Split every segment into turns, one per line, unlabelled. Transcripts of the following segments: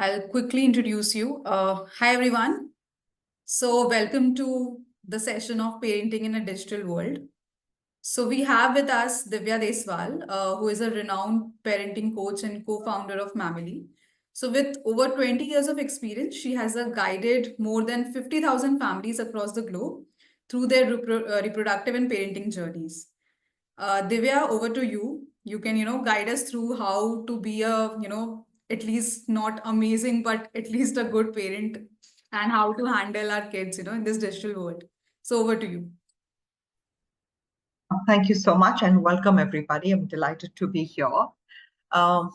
I'll quickly introduce you. Hi, everyone. So, welcome to the session of Parenting in a Digital World. So, we have with us Divya Deswal, who is a renowned parenting coach and co founder of Mamily. So, with over 20 years of experience, she has guided more than 50,000 families across the globe through their reproductive and parenting journeys. Divya, over to you. You can, guide us through how to be a, at least not amazing, but at least a good parent and how to handle our kids, in this digital world. So over to you.
Thank you so much and welcome everybody. I'm delighted to be here. Um,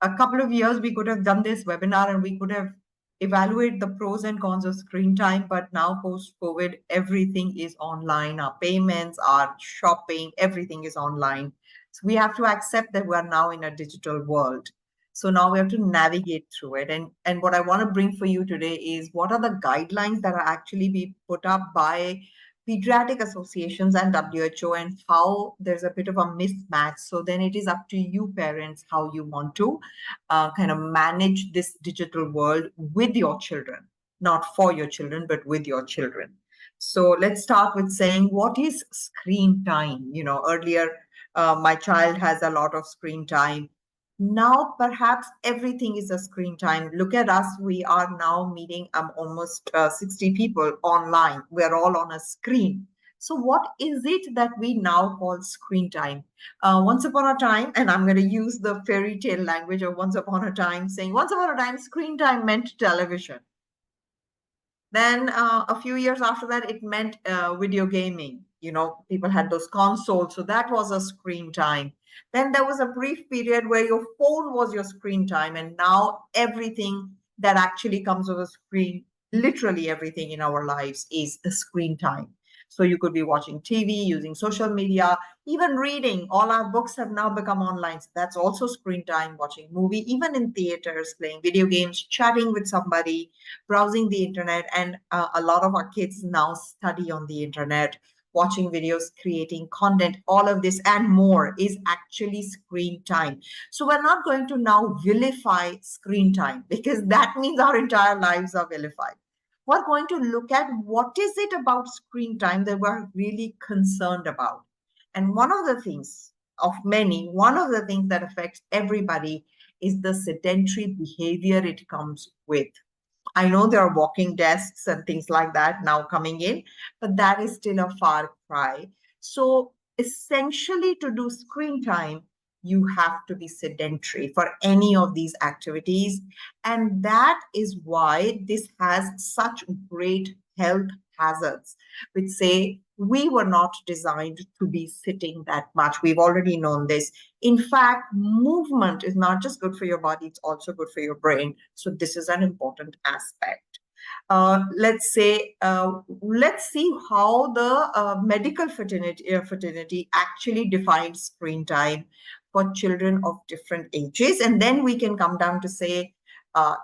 a couple of years we could have done this webinar and we could have evaluated the pros and cons of screen time, but now post-COVID, everything is online. Our payments, our shopping, everything is online. So we have to accept that we are now in a digital world. So now we have to navigate through it. And what I want to bring for you today is what are the guidelines that are actually being put up by pediatric associations and WHO, and how there's a bit of a mismatch. So then it is up to you parents how you want to kind of manage this digital world with your children, not for your children, but with your children. So let's start with saying, what is screen time? Earlier, my child has a lot of screen time. Now, perhaps everything is a screen time. Look at us. We are now meeting almost 60 people online. We're all on a screen. So what is it that we now call screen time? Once upon a time, and I'm going to use the fairy tale language of once upon a time, saying once upon a time, screen time meant television. Then a few years after that, it meant video gaming. People had those consoles, so that was a screen time. Then there was a brief period where your phone was your screen time, and now everything that actually comes with a screen, literally everything in our lives is a screen time. So you could be watching TV, using social media, even reading. All our books have now become online. So that's also screen time, watching movie, even in theaters, playing video games, chatting with somebody, browsing the internet. And a lot of our kids now study on the internet, watching videos, creating content. All of this and more is actually screen time. So we're not going to now vilify screen time, because that means our entire lives are vilified. We're going to look at what is it about screen time that we're really concerned about. And one of the things one of the things that affects everybody is the sedentary behavior it comes with. I know there are walking desks and things like that now coming in, but that is still a far cry. So essentially, to do screen time, you have to be sedentary for any of these activities. And that is why this has such great health hazards, which say we were not designed to be sitting that much. We've already known this. In fact, movement is not just good for your body, it's also good for your brain. So this is an important aspect. Let's see how the medical fraternity actually defines screen time for children of different ages. And then we can come down to say,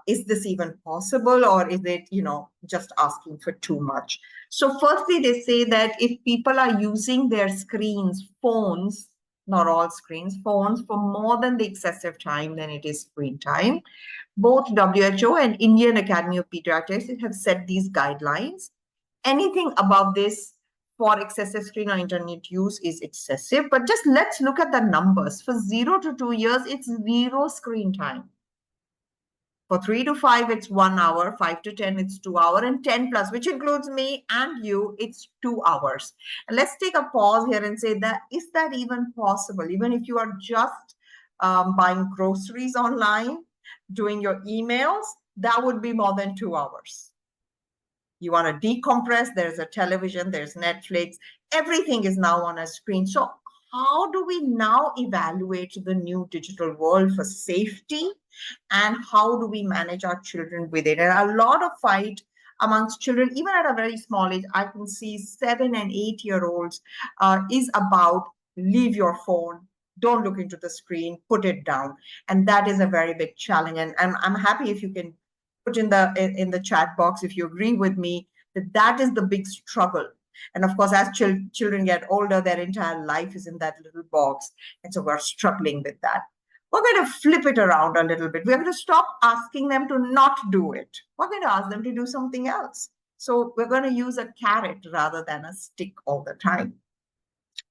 is this even possible, or is it, just asking for too much? So firstly, they say that if people are using their screens, phones, not all screens, phones, for more than the excessive time, then it is screen time. Both WHO and Indian Academy of Pediatrics have set these guidelines. Anything above this for excessive screen or internet use is excessive. But just let's look at the numbers. For 0 to 2 years, it's zero screen time. For 3 to 5, it's 1 hour. 5 to 10, it's 2 hours. And 10 plus, which includes me and you, it's 2 hours. And let's take a pause here and say that, is that even possible? Even if you are just buying groceries online, doing your emails, that would be more than 2 hours. You want to decompress, there's a television, there's Netflix, everything is now on a screen. So how do we now evaluate the new digital world for safety, and how do we manage our children with it? And a lot of fight amongst children, even at a very small age, I can see 7 and 8-year-olds, is about leave your phone, don't look into the screen, put it down. And that is a very big challenge. And I'm happy if you can put in the chat box if you agree with me that is the big struggle. And of course, as children get older, their entire life is in that little box. And so we're struggling with that. We're going to flip it around a little bit. We're going to stop asking them to not do it. We're going to ask them to do something else. So we're going to use a carrot rather than a stick all the time.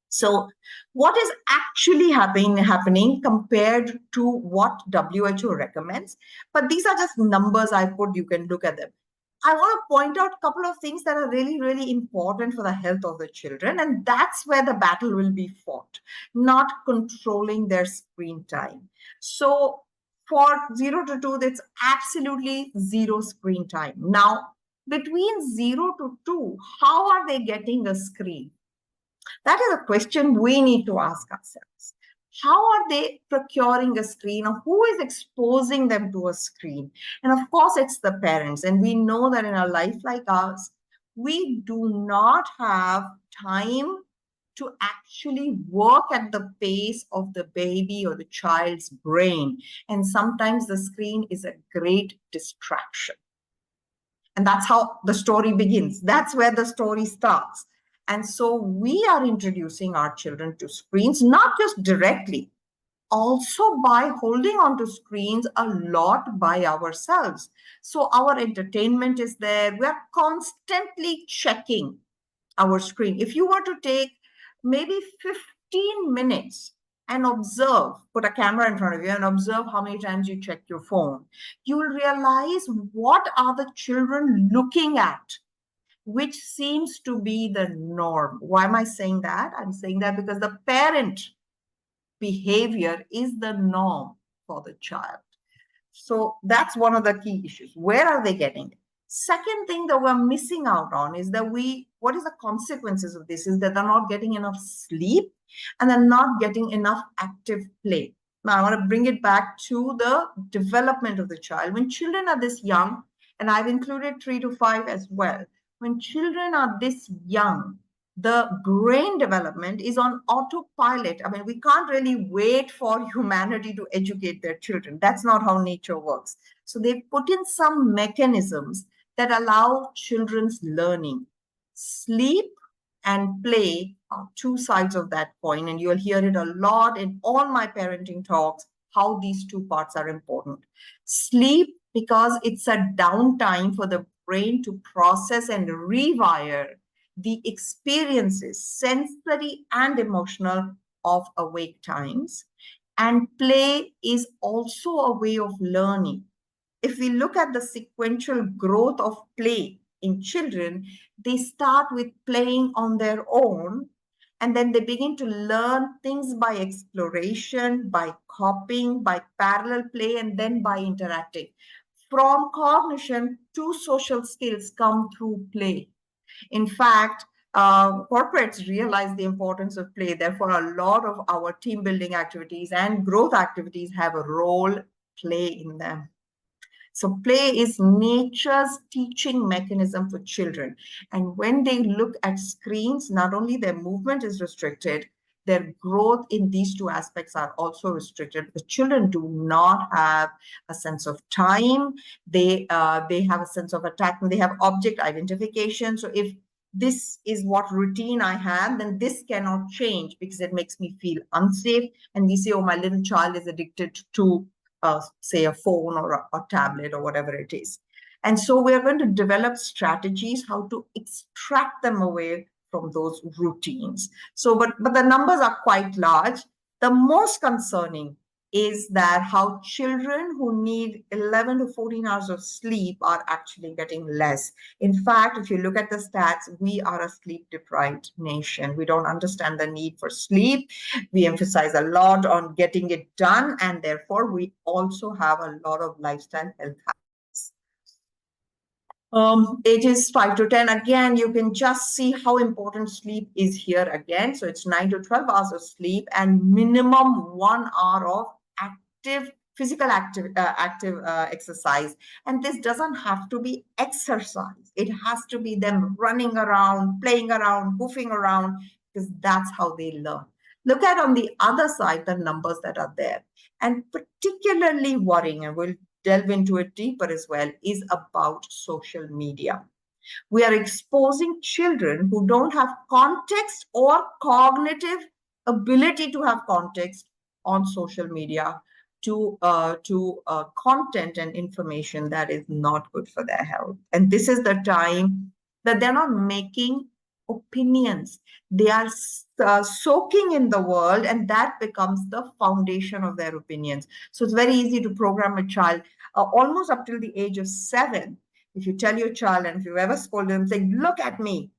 So what is actually happening compared to what WHO recommends? But these are just numbers I put. You can look at them. I want to point out a couple of things that are really, really important for the health of the children. And that's where the battle will be fought, not controlling their screen time. So for 0 to 2, that's absolutely zero screen time. Now, between 0 to 2, how are they getting a screen? That is a question we need to ask ourselves. How are they procuring a screen, or who is exposing them to a screen? And of course, it's the parents. And we know that in a life like ours, we do not have time to actually work at the pace of the baby or the child's brain. And sometimes the screen is a great distraction. And that's how the story begins. That's where the story starts. And so we are introducing our children to screens, not just directly, also by holding on to screens a lot by ourselves. So our entertainment is there. We are constantly checking our screen. If you were to take maybe 15 minutes and observe, put a camera in front of you and observe how many times you check your phone, you will realize what are the children looking at, which seems to be the norm. Why am I saying that? I'm saying that because the parent behavior is the norm for the child. So that's one of the key issues. Where are they getting it? Second thing that we're missing out on is that what is the consequences of this is that they're not getting enough sleep and they're not getting enough active play. Now, I want to bring it back to the development of the child. When children are this young, and I've included 3 to 5 as well, when children are this young, the brain development is on autopilot. I mean, we can't really wait for humanity to educate their children. That's not how nature works. So they put in some mechanisms that allow children's learning. Sleep and play are two sides of that coin, and you'll hear it a lot in all my parenting talks, how these two parts are important. Sleep, because it's a downtime for the brain to process and rewire the experiences, sensory and emotional, of awake times. And play is also a way of learning. If we look at the sequential growth of play in children, they start with playing on their own, and then they begin to learn things by exploration, by copying, by parallel play, and then by interacting. From cognition to social skills come through play. In fact, corporates realize the importance of play. Therefore, a lot of our team building activities and growth activities have a role play in them. So play is nature's teaching mechanism for children. And when they look at screens, not only their movement is restricted, their growth in these two aspects are also restricted. The children do not have a sense of time. They have a sense of attachment. They have object identification. So if this is what routine I have, then this cannot change because it makes me feel unsafe. And we say, oh, my little child is addicted to say a phone or a tablet or whatever it is. And so we're going to develop strategies how to extract them away from those routines. So, but the numbers are quite large. The most concerning is that how children who need 11 to 14 hours of sleep are actually getting less. In fact, if you look at the stats, we are a sleep-deprived nation. We don't understand the need for sleep. We emphasize a lot on getting it done, and therefore we also have a lot of lifestyle health habits. Ages 5 to 10, again, you can just see how important sleep is here again. So it's 9 to 12 hours of sleep and minimum 1 hour of physical exercise. And this doesn't have to be exercise. It has to be them running around, playing around, goofing around, because that's how they learn. Look at on the other side, the numbers that are there. And particularly worrying, and we'll delve into it deeper as well, is about social media. We are exposing children who don't have context or cognitive ability to have context on social media to content and information that is not good for their health. And this is the time that they're not making opinions. They are soaking in the world, and that becomes the foundation of their opinions. So it's very easy to program a child almost up till the age of 7. If you tell your child, and if you've ever scolded them, saying, "Look at me,"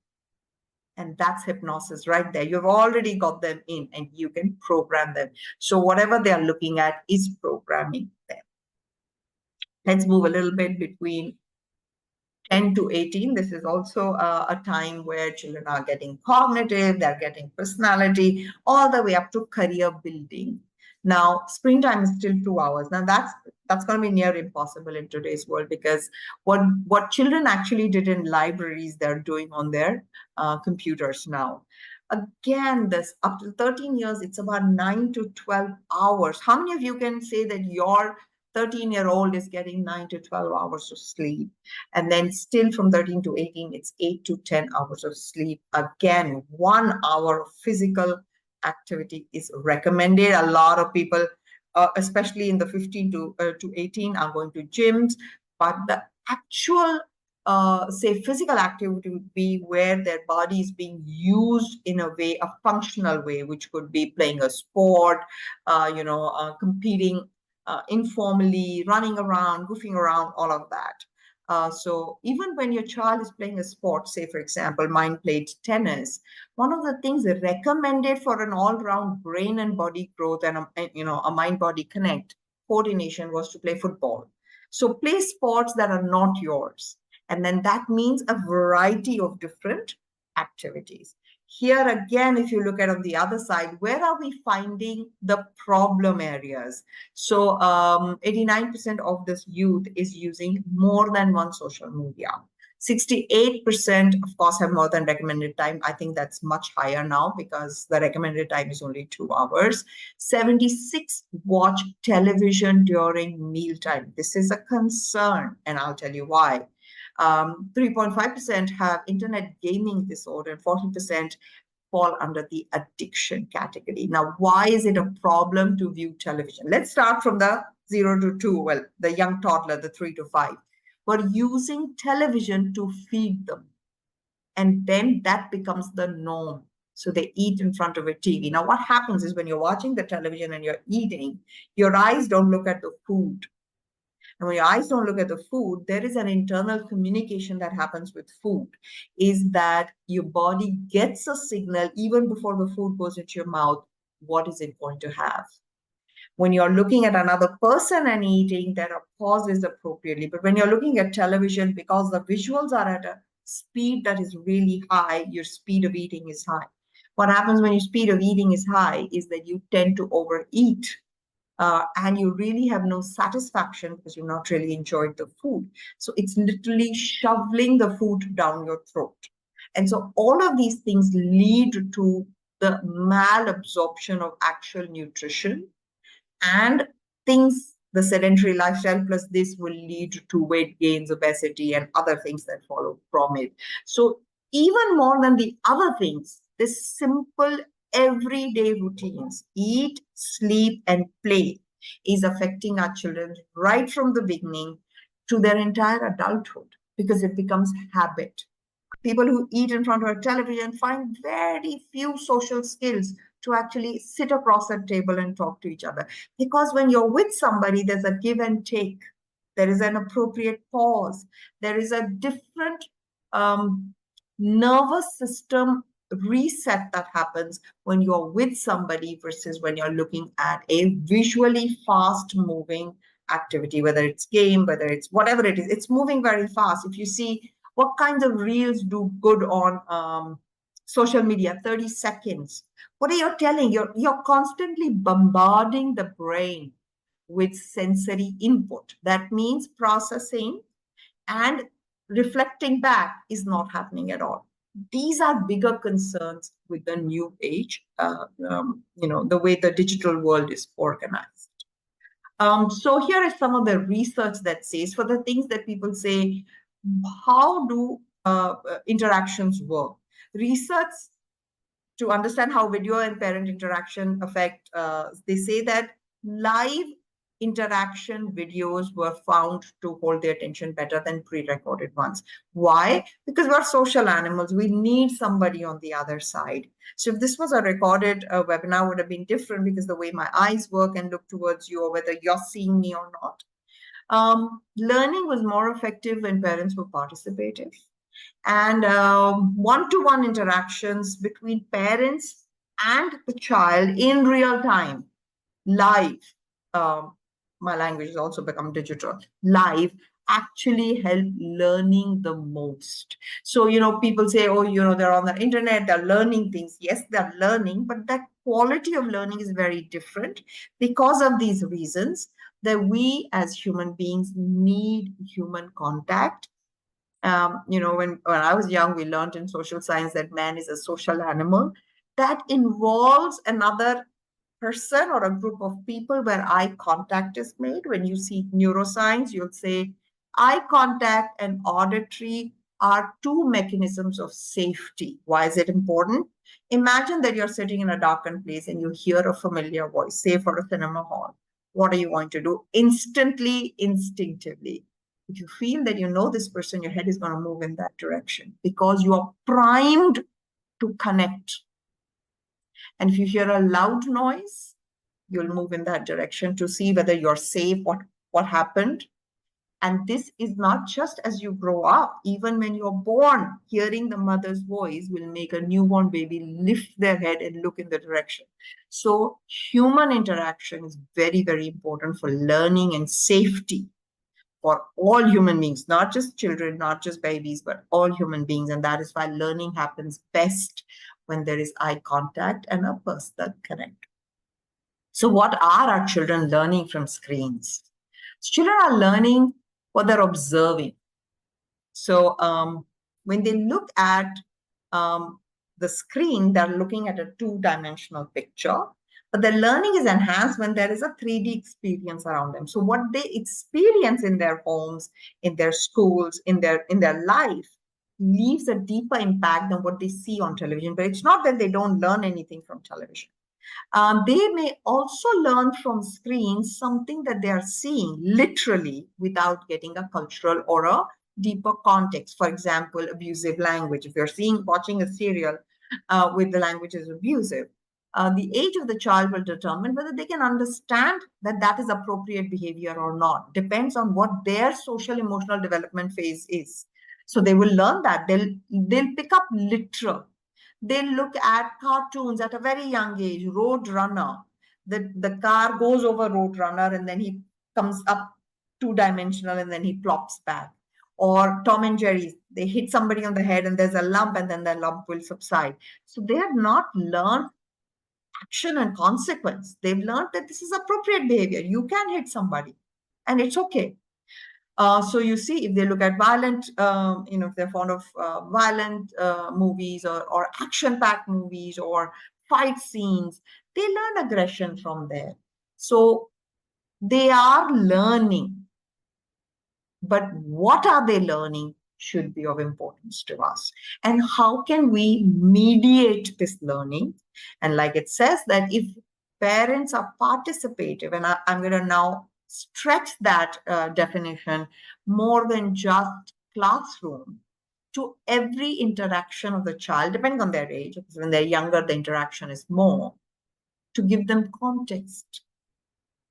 and that's hypnosis right there. You've already got them in, and you can program them. So whatever they are looking at is programming them. Let's move a little bit between 10 to 18. This is also a time where children are getting cognitive, they're getting personality, all the way up to career building. Now, screen time is still 2 hours. Now, that's going to be near impossible in today's world, because what children actually did in libraries, they're doing on their computers now. Again, this up to 13 years, it's about 9 to 12 hours. How many of you can say that your 13-year-old is getting 9 to 12 hours of sleep? And then still from 13 to 18, it's 8 to 10 hours of sleep. Again, 1 hour of physical activity is recommended. A lot of people, especially in the 15 to 18, are going to gyms, but the actual say physical activity would be where their body is being used in a way, a functional way, which could be playing a sport, competing informally, running around, goofing around, all of that. So even when your child is playing a sport, say for example, mine played tennis, one of the things recommended for an all-round brain and body growth and a mind-body connect coordination was to play football. So play sports that are not yours. And then that means a variety of different activities. Here again, if you look at on the other side, where are we finding the problem areas? So 89% of this youth is using more than one social media. 68%, of course, have more than recommended time. I think that's much higher now because the recommended time is only 2 hours. 76 watch television during mealtime. This is a concern, and I'll tell you why. 3.5% have internet gaming disorder, and 40% fall under the addiction category. Now, why is it a problem to view television? Let's start from the 0 to 2, well, the young toddler, the 3 to 5. We're using television to feed them. And then that becomes the norm. So they eat in front of a TV. Now, what happens is when you're watching the television and you're eating, your eyes don't look at the food. And when your eyes don't look at the food, there is an internal communication that happens with food, is that your body gets a signal even before the food goes into your mouth. What is it going to have? When you're looking at another person and eating, there are pauses appropriately. But when you're looking at television, because the visuals are at a speed that is really high, your speed of eating is high. What happens when your speed of eating is high is that you tend to overeat. And you really have no satisfaction because you've not really enjoyed the food. So it's literally shoveling the food down your throat. And so all of these things lead to the malabsorption of actual nutrition, and things, the sedentary lifestyle plus this will lead to weight gains, obesity, and other things that follow from it. So even more than the other things, this simple everyday routines, eat, sleep, and play, is affecting our children right from the beginning to their entire adulthood, because it becomes habit. People who eat in front of a television find very few social skills to actually sit across a table and talk to each other. Because when you're with somebody, there's a give and take. There is an appropriate pause. There is a different nervous system reset that happens when you're with somebody versus when you're looking at a visually fast moving activity, whether it's game, whether it's whatever it is, it's moving very fast. If you see what kinds of reels do good on social media, 30 seconds. What are you telling? You're constantly bombarding the brain with sensory input. That means processing and reflecting back is not happening at all. These are bigger concerns with the new age, the way the digital world is organized. So here is some of the research that says, for the things that people say, how do interactions work? Research to understand how video and parent interaction affect, they say that live interaction videos were found to hold their attention better than pre-recorded ones. Why? Because we're social animals. We need somebody on the other side. So if this was a recorded webinar, would have been different because the way my eyes work and look towards you, or whether you're seeing me or not. Learning was more effective when parents were participative, and one-to-one interactions between parents and the child in real time, live. Um, my language has also become digital. Live actually help learning the most. So, people say, oh, they're on the internet, they're learning things. Yes, they're learning, but that quality of learning is very different because of these reasons, that we as human beings need human contact. When I was young, we learned in social science that man is a social animal. That involves another person or a group of people where eye contact is made. When you see neuroscience, you'll say eye contact and auditory are two mechanisms of safety. Why is it important? Imagine that you're sitting in a darkened place and you hear a familiar voice, say for a cinema hall. What are you going to do? Instantly, instinctively. If you feel that you know this person, your head is going to move in that direction because you are primed to connect. And if you hear a loud noise, you'll move in that direction to see whether you're safe, what happened. And this is not just as you grow up. Even when you're born, hearing the mother's voice will make a newborn baby lift their head and look in the direction. So human interaction is very, very important for learning and safety for all human beings, not just children, not just babies, but all human beings. And that is why learning happens best when there is eye contact and a personal connect. So what are our children learning from screens? Children are learning what they're observing. So when they look at the screen, they're looking at a two-dimensional picture, but the learning is enhanced when there is a 3D experience around them. So what they experience in their homes, in their schools, in their life, leaves a deeper impact than what they see on television. But it's not that they don't learn anything from television. They may also learn from screens something that they are seeing literally without getting a cultural or a deeper context. For example, abusive language. If you're watching a serial with the language is abusive, the age of the child will determine whether they can understand that that is appropriate behavior or not. Depends on what their social emotional development phase is. So they will learn that. They'll pick up literal. They look at cartoons at a very young age. Road Runner. The car goes over Road Runner and then he comes up two-dimensional and then he plops back. Or Tom and Jerry, they hit somebody on the head and there's a lump and then the lump will subside. So they have not learned action and consequence. They've learned that this is appropriate behavior. You can hit somebody and it's okay. So you see, if they look at violent, if they're fond of violent movies or action-packed movies or fight scenes, they learn aggression from there. So they are learning. But what are they learning should be of importance to us. And how can we mediate this learning? And like it says that if parents are participative, and I'm going to now stretch that definition more than just classroom to every interaction of the child, depending on their age, because when they're younger, the interaction is more, to give them context.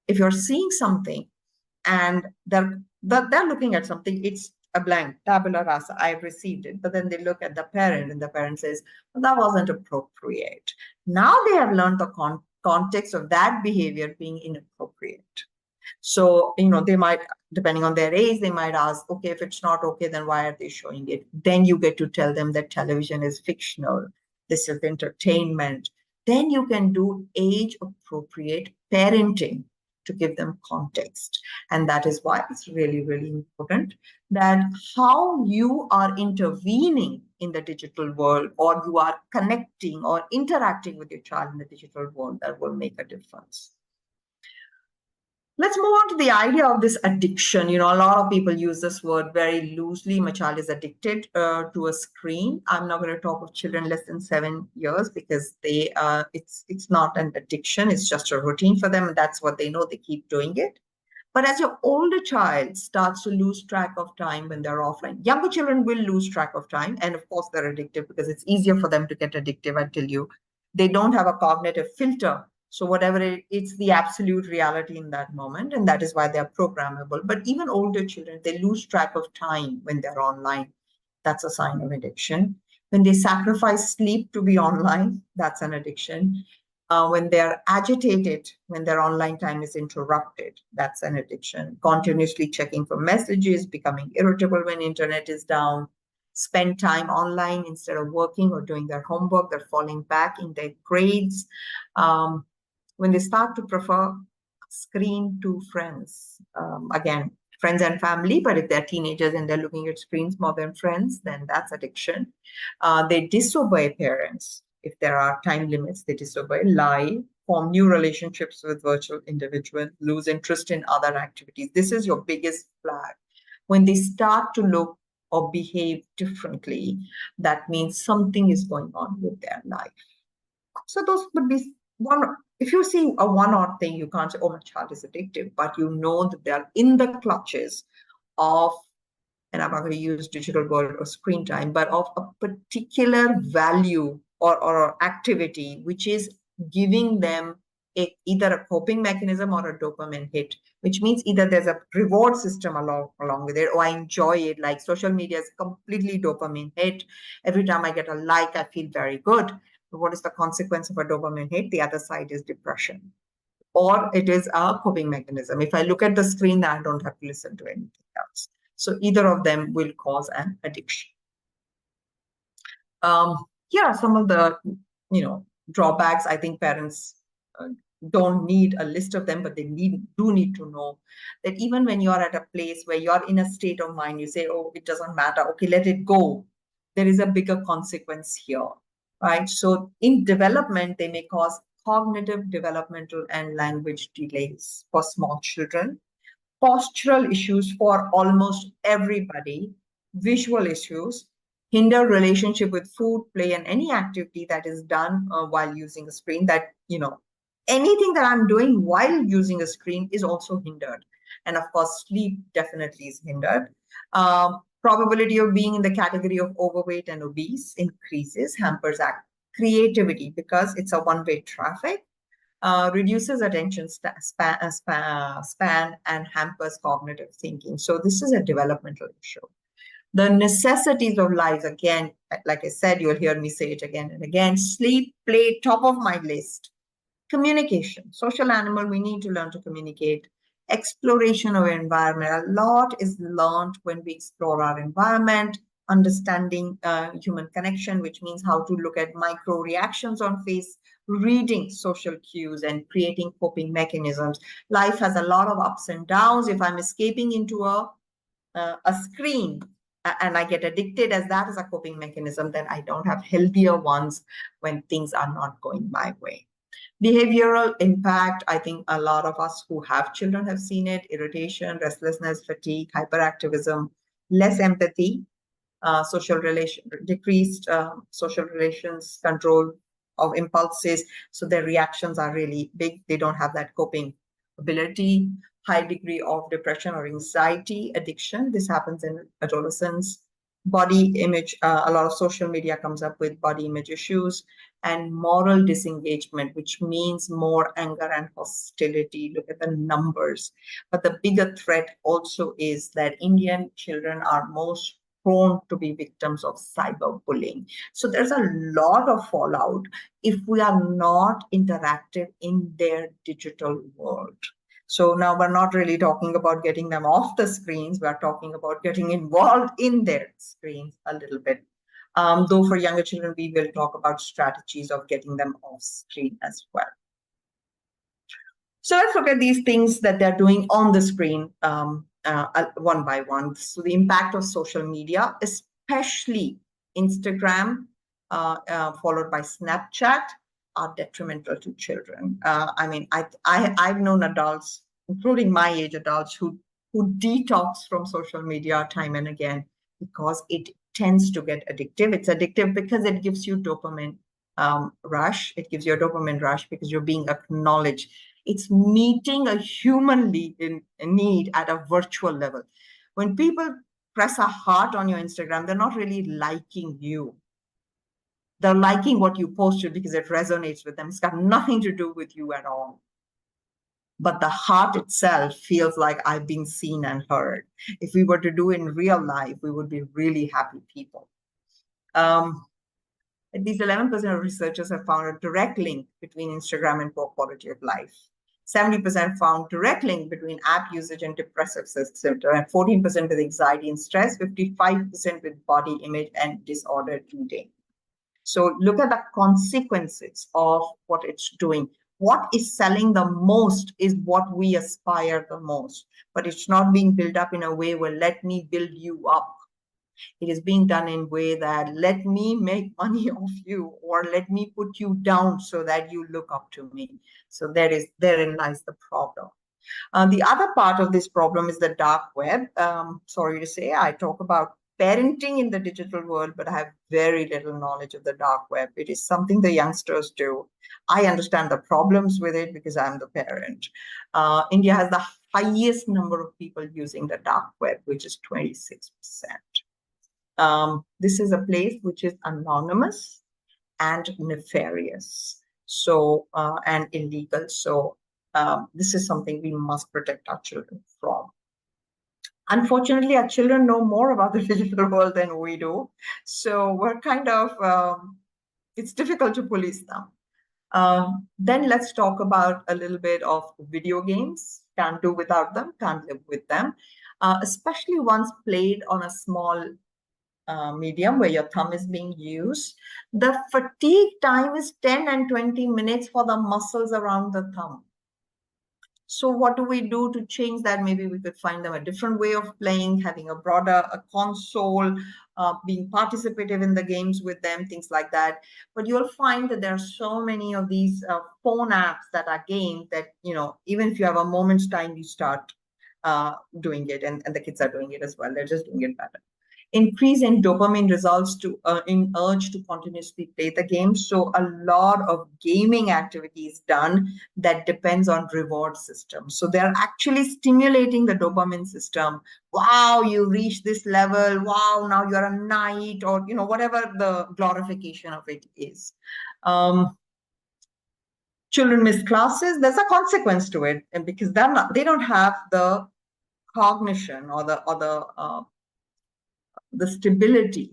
If you're seeing something and they're looking at something, it's a blank, tabula rasa, I've received it. But then they look at the parent and the parent says, well, that wasn't appropriate. Now they have learned the context of that behavior being inappropriate. So, they might, depending on their age, they might ask, okay, if it's not okay, then why are they showing it? Then you get to tell them that television is fictional. This is entertainment. Then you can do age-appropriate parenting to give them context. And that is why it's really, really important that how you are intervening in the digital world, or you are connecting or interacting with your child in the digital world, that will make a difference. Let's move on to the idea of this addiction. A lot of people use this word very loosely. My child is addicted to a screen. I'm not going to talk of children less than 7 years because it's not an addiction. It's just a routine for them. And that's what they know. They keep doing it. But as your older child starts to lose track of time when they're offline, younger children will lose track of time. And of course, they're addictive because it's easier for them to get addictive until they don't have a cognitive filter. So whatever it's the absolute reality in that moment. And that is why they're programmable. But even older children, they lose track of time when they're online. That's a sign of addiction. When they sacrifice sleep to be online, that's an addiction. When they're agitated, when their online time is interrupted, that's an addiction. Continuously checking for messages, becoming irritable when internet is down, spend time online instead of working or doing their homework, they're falling back in their grades. When they start to prefer screen to friends, again, friends and family, but if they're teenagers and they're looking at screens more than friends, then that's addiction. They disobey parents. If there are time limits, they disobey, lie, form new relationships with virtual individuals, lose interest in other activities. This is your biggest flag. When they start to look or behave differently, that means something is going on with their life. So those would be one. If you see a one-odd thing, you can't say, oh, my child is addictive, but you know that they're in the clutches of, and I'm not going to use digital world or screen time, but of a particular value or activity, which is giving them either a coping mechanism or a dopamine hit, which means either there's a reward system along with it, or I enjoy it. Like social media is completely dopamine hit. Every time I get a like, I feel very good. But what is the consequence of a dopamine hit? The other side is depression, or it is a coping mechanism. If I look at the screen, then I don't have to listen to anything else. So either of them will cause an addiction. Here are some of the, drawbacks. I think parents don't need a list of them, but they do need to know that even when you're at a place where you're in a state of mind, you say, oh, it doesn't matter. Okay, let it go. There is a bigger consequence here, right? So in development, they may cause cognitive, developmental, and language delays for small children, postural issues for almost everybody, visual issues, hinder relationship with food, play, and any activity that is done while using a screen. That, anything that I'm doing while using a screen is also hindered. And of course, sleep definitely is hindered. Probability of being in the category of overweight and obese increases, hampers creativity because it's a one-way traffic. Reduces attention span and hampers cognitive thinking. So this is a developmental issue. The necessities of life, again, like I said, you'll hear me say it again and again. Sleep, play, top of my list. Communication, social animal, we need to learn to communicate. Exploration of environment. A lot is learned when we explore our environment, understanding human connection, which means how to look at micro reactions on face, reading social cues, and creating coping mechanisms. Life has a lot of ups and downs. If I'm escaping into a screen and I get addicted as that is a coping mechanism, then I don't have healthier ones when things are not going my way. Behavioral impact, I think a lot of us who have children have seen it: irritation, restlessness, fatigue, hyperactivism, less empathy, decreased social relations, control of impulses. So their reactions are really big. They don't have that coping ability. High degree of depression or anxiety, addiction. This happens in adolescents. Body image, a lot of social media comes up with body image issues, and moral disengagement, which means more anger and hostility. Look at the numbers. But the bigger threat also is that Indian children are most prone to be victims of cyberbullying. So there's a lot of fallout if we are not interactive in their digital world. So now we're not really talking about getting them off the screens. We're talking about getting involved in their screens a little bit. Though for younger children, we will talk about strategies of getting them off screen as well. So let's look at these things that they're doing on the screen one by one. So the impact of social media, especially Instagram, followed by Snapchat, are detrimental to children. I mean, I've known adults, including my age adults, who detox from social media time and again because it tends to get addictive. It's addictive because it gives you dopamine rush. It gives you a dopamine rush because you're being acknowledged. It's meeting a human need at a virtual level. When people press a heart on your Instagram, they're not really liking you. They're liking what you posted because it resonates with them. It's got nothing to do with you at all. But the heart itself feels like I've been seen and heard. If we were to do in real life, we would be really happy people. At least 11% of researchers have found a direct link between Instagram and poor quality of life. 70% found direct link between app usage and depressive symptoms, and 14% with anxiety and stress, 55% with body image and disordered eating. So look at the consequences of what it's doing. What is selling the most is what we aspire the most, but it's not being built up in a way where let me build you up. It is being done in a way that let me make money off you, or let me put you down so that you look up to me. So therein lies the problem. The other part of this problem is the dark web. Sorry to say, I talk about parenting in the digital world, but I have very little knowledge of the dark web. It is something the youngsters do. I understand the problems with it because I'm the parent. India has the highest number of people using the dark web, which is 26%. This is a place which is anonymous and nefarious, so and illegal. So this is something we must protect our children from. Unfortunately, our children know more about the digital world than we do, so we're kind of it's difficult to police them. Then let's talk about a little bit of video games. Can't do without them, can't live with them, especially ones played on a small medium where your thumb is being used. The fatigue time is 10 and 20 minutes for the muscles around the thumb. So what do we do to change that? Maybe we could find them a different way of playing, having a console, being participative in the games with them, things like that. But you'll find that there are so many of these phone apps that are games that, even if you have a moment's time, you start doing it, and the kids are doing it as well. They're just doing it better. Increase in dopamine results in urge to continuously play the game. So a lot of gaming activity is done that depends on reward systems. So they're actually stimulating the dopamine system. Wow, you reached this level. Wow, now you're a knight, or whatever the glorification of it is. Children miss classes. There's a consequence to it, and because they don't have the cognition or the stability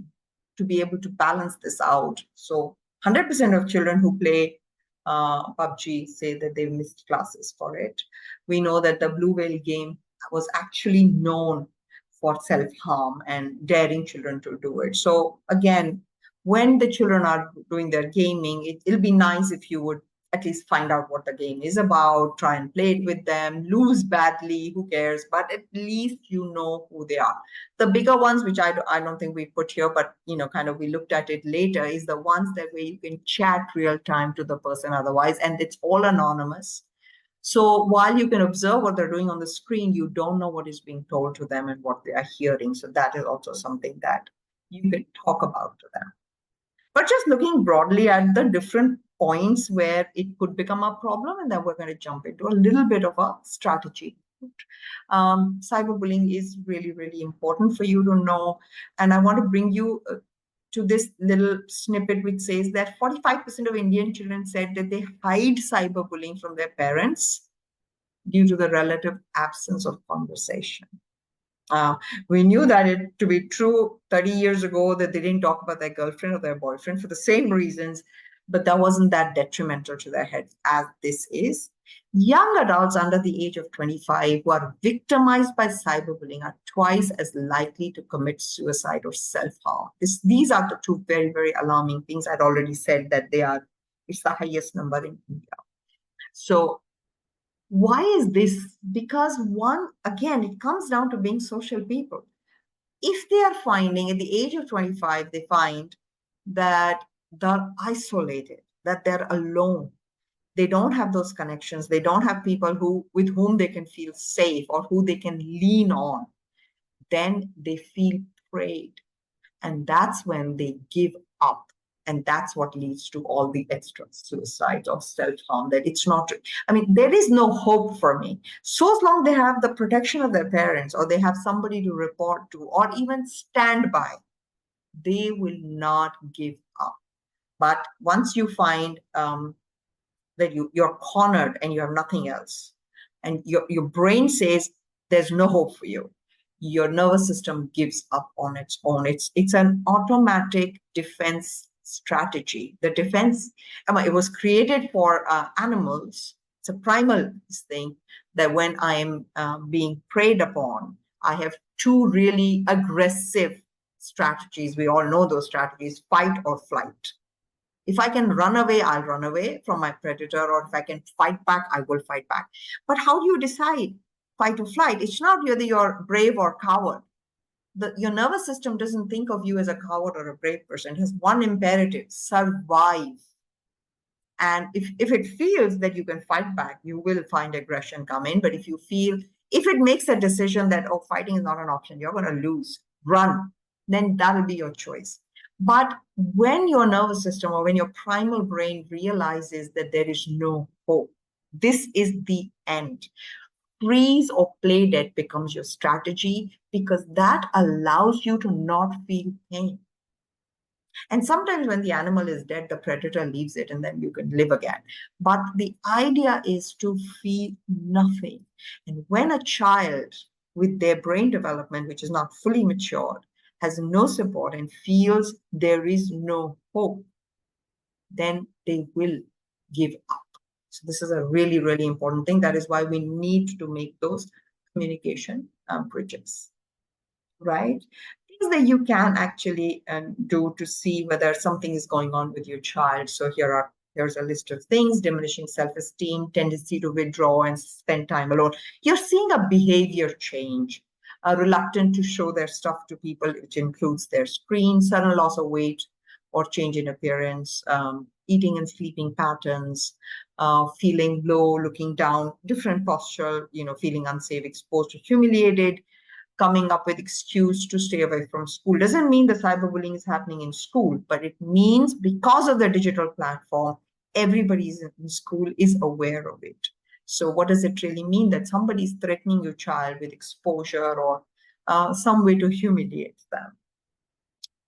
to be able to balance this out. So 100% of children who play PUBG say that they've missed classes for it. We know that the Blue Whale game was actually known for self-harm and daring children to do it. So again, when the children are doing their gaming, it'll be nice if you would at least find out what the game is about, try and play it with them, lose badly, who cares? But at least you know who they are. The bigger ones, which I don't think we put here, but kind of we looked at it later, is the ones that where you can chat real time to the person otherwise, and it's all anonymous. So while you can observe what they're doing on the screen, you don't know what is being told to them and what they are hearing. So that is also something that you can talk about to them. But just looking broadly at the different points where it could become a problem, and then we're going to jump into a little bit of a strategy. Cyberbullying is really, really important for you to know. And I want to bring you to this little snippet which says that 45% of Indian children said that they hide cyberbullying from their parents due to the relative absence of conversation. We knew that it to be true 30 years ago, that they didn't talk about their girlfriend or their boyfriend for the same reasons, but that wasn't that detrimental to their heads as this is. Young adults under the age of 25 who are victimized by cyberbullying are twice as likely to commit suicide or self-harm. These are the two very, very alarming things. I'd already said that it's the highest number in India. So why is this? Because one, again, it comes down to being social people. If they are finding at the age of 25, they find that they're isolated, that they're alone. They don't have those connections. They don't have people with whom they can feel safe or who they can lean on. Then they feel preyed. And that's when they give up. And that's what leads to all the extra suicides or self-harm, that it's not, I mean, there is no hope for me. So as long they have the protection of their parents, or they have somebody to report to, or even stand by, they will not give up. But once you find that you're cornered and you have nothing else, and your brain says there's no hope for you, your nervous system gives up on its own. It's an automatic defense strategy. The defense, it was created for animals. It's a primal thing, that when I am being preyed upon, I have two really aggressive strategies. We all know those strategies: fight or flight. If I can run away, I'll run away from my predator, or if I can fight back, I will fight back. But how do you decide fight or flight? It's not whether you're brave or coward. Your nervous system doesn't think of you as a coward or a brave person. It has one imperative: survive. And if it feels that you can fight back, you will find aggression come in. But if it makes a decision that, oh, fighting is not an option, you're going to lose, run, then that'll be your choice. But when your nervous system, or when your primal brain realizes that there is no hope, this is the end, freeze or play dead becomes your strategy, because that allows you to not feel pain. And sometimes when the animal is dead, the predator leaves it and then you can live again. But the idea is to feel nothing. And when a child with their brain development, which is not fully matured, has no support and feels there is no hope, then they will give up. So this is a really, really important thing. That is why we need to make those communication bridges, right? Things that you can actually do to see whether something is going on with your child. So here's a list of things: diminishing self-esteem, tendency to withdraw and spend time alone. You're seeing a behavior change, reluctant to show their stuff to people, which includes their screen, sudden loss of weight or change in appearance, eating and sleeping patterns, feeling low, looking down, different posture, feeling unsafe, exposed or humiliated, coming up with excuse to stay away from school. Doesn't mean the cyberbullying is happening in school, but it means because of the digital platform, everybody in school is aware of it. So what does it really mean? That somebody is threatening your child with exposure or some way to humiliate them.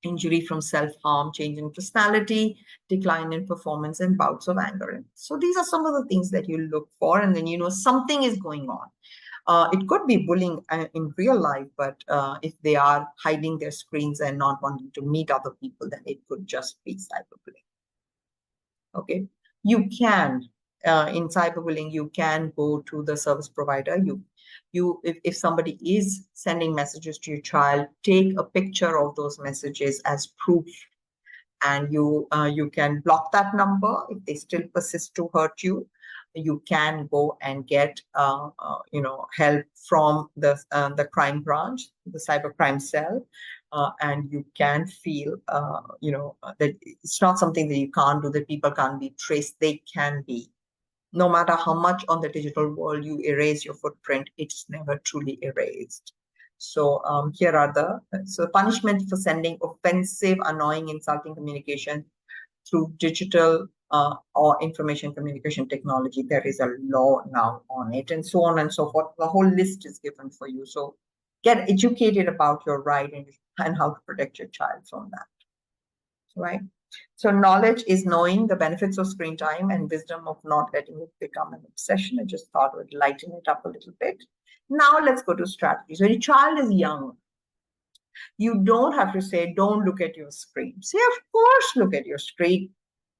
Injury from self-harm, change in personality, decline in performance, and bouts of anger. So these are some of the things that you look for, and then something is going on. It could be bullying in real life, but if they are hiding their screens and not wanting to meet other people, then it could just be cyberbullying. Okay, you can in cyberbullying, you can go to the service provider. If somebody is sending messages to your child, take a picture of those messages as proof, and you can block that number. If they still persist to hurt you, you can go and get help from the crime branch, the cybercrime cell, and you can feel that it's not something that you can't do, that people can't be traced. They can be. No matter how much on the digital world you erase your footprint, it's never truly erased. So here are the punishment for sending offensive, annoying, insulting communication through digital or information communication technology. There is a law now on it, and so on and so forth. The whole list is given for you. So get educated about your right and how to protect your child from that, right? So knowledge is knowing the benefits of screen time, and wisdom of not letting it become an obsession. I just thought I would lighten it up a little bit. Now let's go to strategies. When your child is young, you don't have to say, don't look at your screen. Say, of course, look at your screen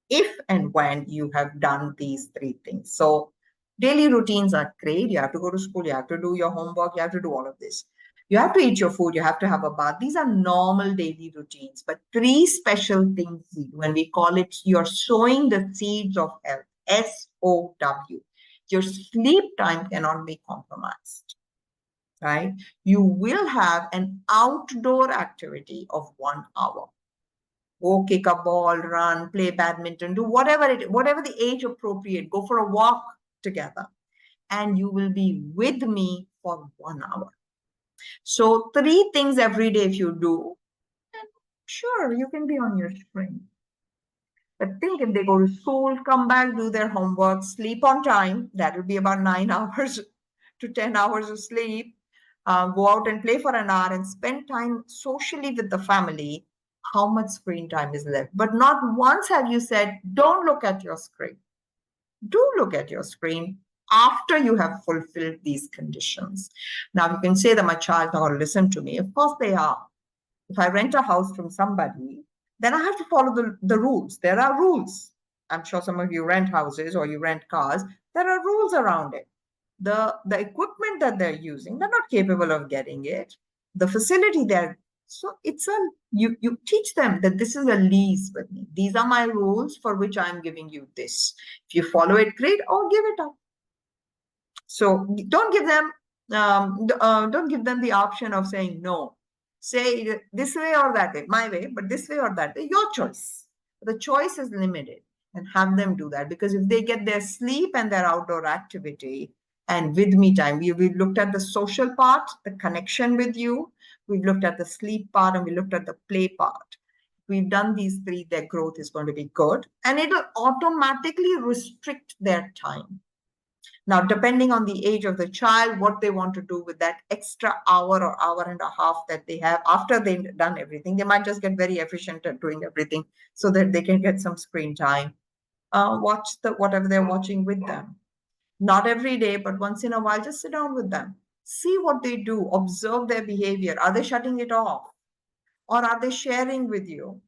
if and when you have done these three things. So daily routines are great. You have to go to school, you have to do your homework, you have to do all of this. You have to eat your food, you have to have a bath. These are normal daily routines, but three special things when we call it, you're sowing the seeds of health, SOW. Your sleep time cannot be compromised, right? You will have an outdoor activity of 1 hour. Go kick a ball, run, play badminton, do whatever the age appropriate, go for a walk together, and you will be with me for 1 hour. So 3 things every day if you do, then sure, you can be on your screen. But think if they go to school, come back, do their homework, sleep on time, that will be about 9 hours to 10 hours of sleep, go out and play for an hour and spend time socially with the family, how much screen time is left? But not once have you said, don't look at your screen. Do look at your screen after you have fulfilled these conditions. Now, you can say that my child not going to listen to me. Of course they are. If I rent a house from somebody, then I have to follow the rules. There are rules. I'm sure some of you rent houses or you rent cars. There are rules around it. The equipment that they're using, they're not capable of getting it. The facility there. So it's a you teach them that this is a lease with me. These are my rules for which I'm giving you this. If you follow it, great, or give it up. So don't give them the option of saying no. Say this way or that way, my way, but this way or that way, your choice. The choice is limited, and have them do that, because if they get their sleep and their outdoor activity and with me time, we've looked at the social part, the connection with you, we've looked at the sleep part, and we looked at the play part. We've done these three, their growth is going to be good, and it'll automatically restrict their time. Now, depending on the age of the child, what they want to do with that extra hour or hour and a half that they have after they've done everything, they might just get very efficient at doing everything so that they can get some screen time. Watch whatever they're watching with them. Not every day, but once in a while, just sit down with them. See what they do. Observe their behavior. Are they shutting it off? Or are they sharing with you?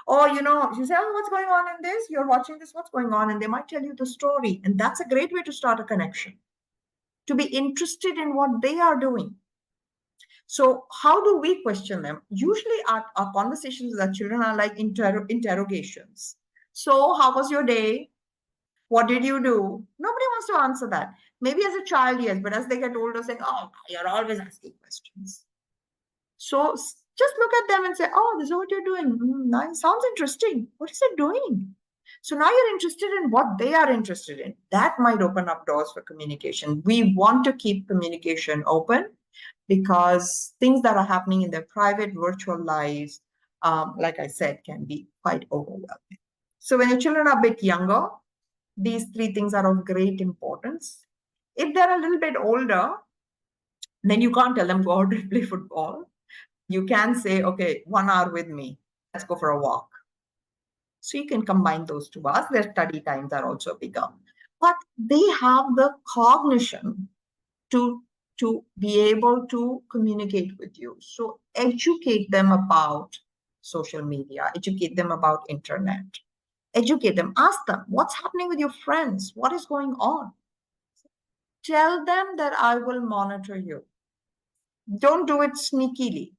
Or, you say, oh, what's going on in this? You're watching this, what's going on? And they might tell you the story. And that's a great way to start a connection, to be interested in what they are doing. So how do we question them? Usually our conversations with our children are like interrogations. So how was your day? What did you do? Nobody wants to answer that. Maybe as a child, yes, but as they get older, saying, oh, you're always asking questions. So just look at them and say, oh, this is what you're doing. Nice. Sounds interesting. What is it doing? So now you're interested in what they are interested in. That might open up doors for communication. We want to keep communication open because things that are happening in their private virtual lives, like I said, can be quite overwhelming. So when your children are a bit younger, these three things are of great importance. If they're a little bit older, then you can't tell them go out and play football. You can say, okay, 1 hour with me. Let's go for a walk. So you can combine those 2 hours. Their study times are also bigger. But they have the cognition to be able to communicate with you. So educate them about social media, educate them about internet, educate them, ask them, what's happening with your friends? What is going on? Tell them that I will monitor you. Don't do it sneakily.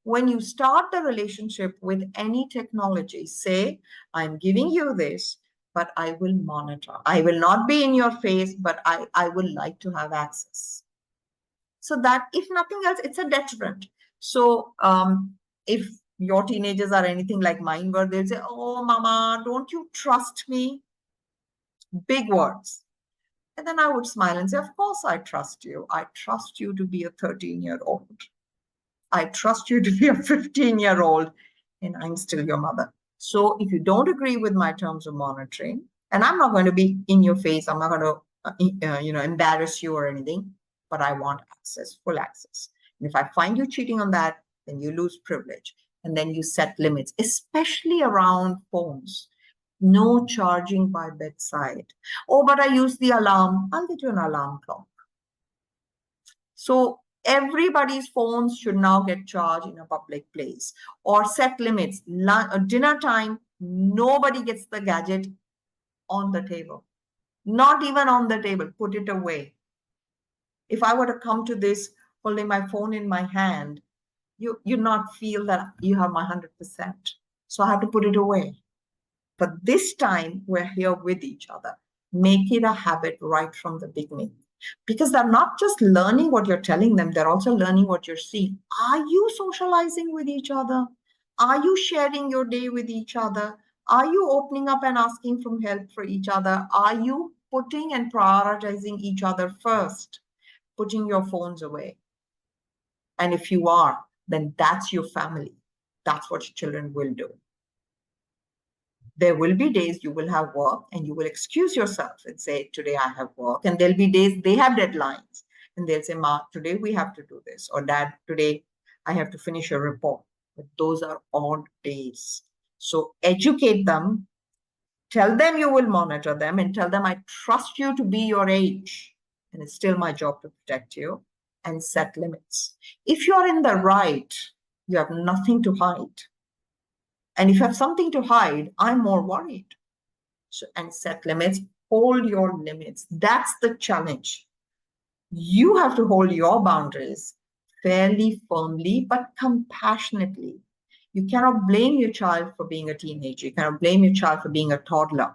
When you start the relationship with any technology, say, I'm giving you this, but I will monitor. I will not be in your face, but I will like to have access. So that if nothing else, it's a deterrent. So if your teenagers are anything like mine, where they'll say, oh, mama, don't you trust me? Big words. And then I would smile and say, of course I trust you. I trust you to be a 13-year-old. I trust you to be a 15-year-old, and I'm still your mother. So if you don't agree with my terms of monitoring, and I'm not going to be in your face, I'm not going to embarrass you or anything, but I want access, full access. And if I find you cheating on that, then you lose privilege. And then you set limits, especially around phones. No charging by bedside. Oh, but I use the alarm. I'll get you an alarm clock. So everybody's phones should now get charged in a public place, or set limits. Dinner time, nobody gets the gadget on the table. Not even on the table. Put it away. If I were to come to this holding my phone in my hand, you not feel that you have my 100%. So I have to put it away. But this time we're here with each other. Make it a habit right from the beginning. Because they're not just learning what you're telling them, they're also learning what you're seeing. Are you socializing with each other? Are you sharing your day with each other? Are you opening up and asking for help for each other? Are you putting and prioritizing each other first? Putting your phones away. And if you are, then that's your family. That's what your children will do. There will be days you will have work and you will excuse yourself and say, today I have work. And there'll be days they have deadlines and they'll say, Ma, today we have to do this. Or Dad, today I have to finish a report. But those are odd days. So educate them, tell them you will monitor them, and tell them I trust you to be your age. And it's still my job to protect you, and set limits. If you're in the right, you have nothing to hide. And if you have something to hide, I'm more worried. So, and set limits, hold your limits. That's the challenge. You have to hold your boundaries fairly firmly, but compassionately. You cannot blame your child for being a teenager. You cannot blame your child for being a toddler.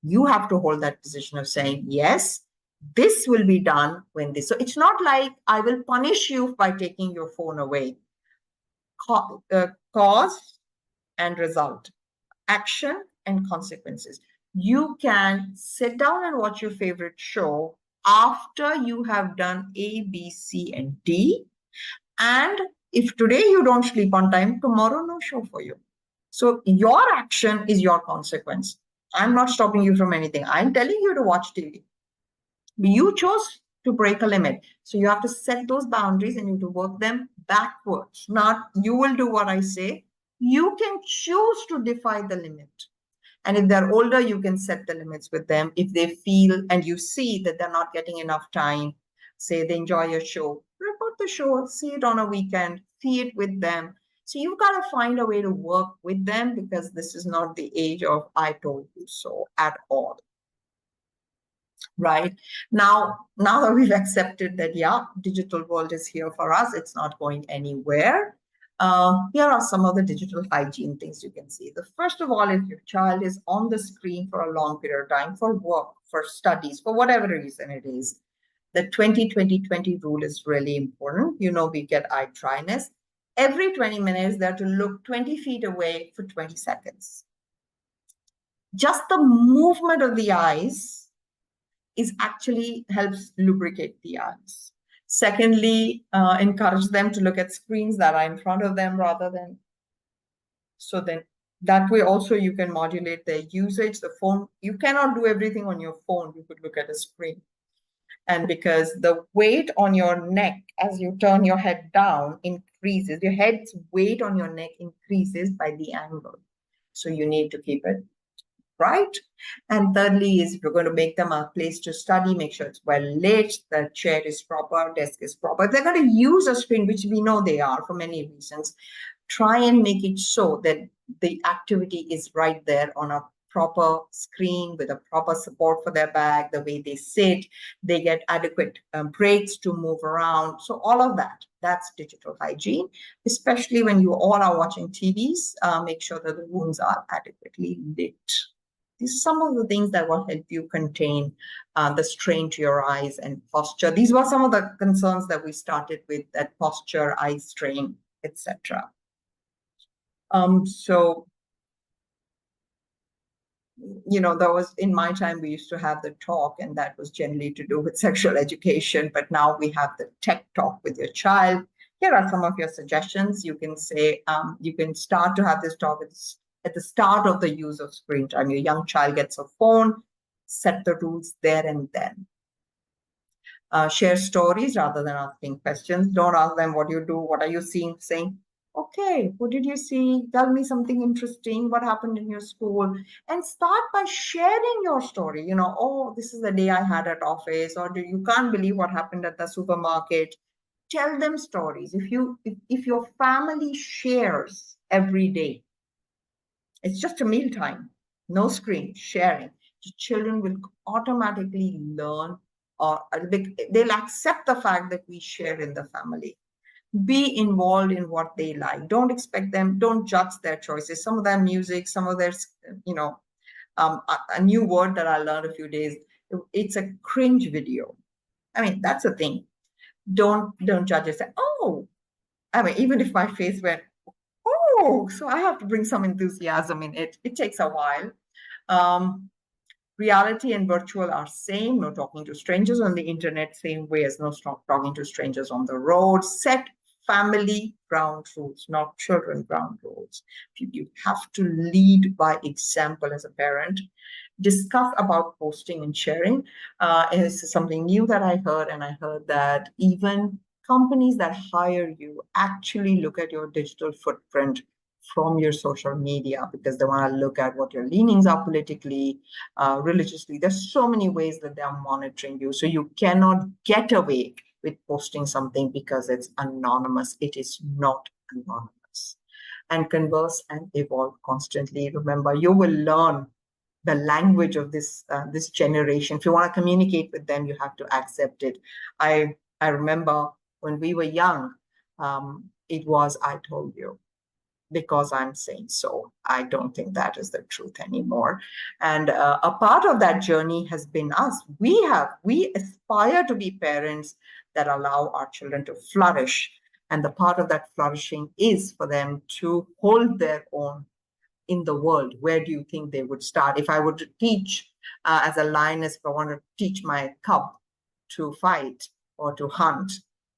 You have to hold that position of saying, yes, this will be done when this. So it's not like I will punish you by taking your phone away. Cause and result, action and consequences. You can sit down and watch your favorite show after you have done A, B, C, and D. And if today you don't sleep on time, tomorrow no show for you. So your action is your consequence. I'm not stopping you from anything. I'm telling you to watch TV. You chose to break a limit. So you have to set those boundaries and you have to work them backwards. Not you will do what I say. You can choose to defy the limit. And if they're older, you can set the limits with them. If they feel and you see that they're not getting enough time, say they enjoy your show, report the show, see it on a weekend, see it with them. So you've got to find a way to work with them, because this is not the age of I told you so at all. Right now that we've accepted that, yeah, digital world is here for us, it's not going anywhere. Here are some of the digital hygiene things you can see. The first of all, if your child is on the screen for a long period of time, for work, for studies, for whatever reason it is, the 20-20-20 rule is really important. We get eye dryness. Every 20 minutes, they have to look 20 feet away for 20 seconds. Just the movement of the eyes is actually helps lubricate the eyes. Secondly, encourage them to look at screens that are in front of them rather than. So then that way also you can modulate their usage. The phone, you cannot do everything on your phone. You could look at a screen. And because the weight on your neck as you turn your head down increases, your head's weight on your neck increases by the angle. So you need to keep it right. And thirdly is, if you're going to make them a place to study, make sure it's well lit, the chair is proper, desk is proper. If they're going to use a screen, which we know they are for many reasons, try and make it so that the activity is right there on a proper screen with a proper support for their back, the way they sit, they get adequate breaks to move around. So all of that, that's digital hygiene, especially when you all are watching TVs, make sure that the rooms are adequately lit. These are some of the things that will help you contain the strain to your eyes and posture. These were some of the concerns that we started with, that posture, eye strain, etc. So, there was, in my time, we used to have the talk, and that was generally to do with sexual education. But now we have the tech talk with your child. Here are some of your suggestions. You can say, you can start to have this talk at the start of the use of screen time. Your young child gets a phone, set the rules there and then. Share stories rather than asking questions. Don't ask them what you do, what are you seeing, saying, okay, what did you see? Tell me something interesting. What happened in your school? And start by sharing your story. Oh, this is the day I had at office, or you can't believe what happened at the supermarket. Tell them stories. If your family shares every day, it's just a meal time, no screen, sharing. Children will automatically learn, or they'll accept the fact that we share in the family. Be involved in what they like. Don't expect them, don't judge their choices. Some of their music, some of their, a new word that I learned a few days, it's a cringe video. I mean, that's a thing. Don't judge it. Say, oh, I mean, even if my face went, oh, so I have to bring some enthusiasm in it. It takes a while. Reality and virtual are same. No talking to strangers on the internet, same way as no talking to strangers on the road. Set family ground rules, not children ground rules. You have to lead by example as a parent. Discuss about posting and sharing is something new that I heard, and I heard that even companies that hire you actually look at your digital footprint from your social media because they want to look at what your leanings are politically, religiously. There's so many ways that they are monitoring you. So you cannot get away with posting something because it's anonymous. It is not anonymous. And converse and evolve constantly. Remember, you will learn the language of this generation. If you want to communicate with them, you have to accept it. I remember when we were young, it was "I told you" because I'm saying so. I don't think that is the truth anymore. And a part of that journey has been us. We aspire to be parents that allow our children to flourish. And the part of that flourishing is for them to hold their own in the world. Where do you think they would start? If I were to teach as a lioness, if I want to teach my cub to fight or to hunt,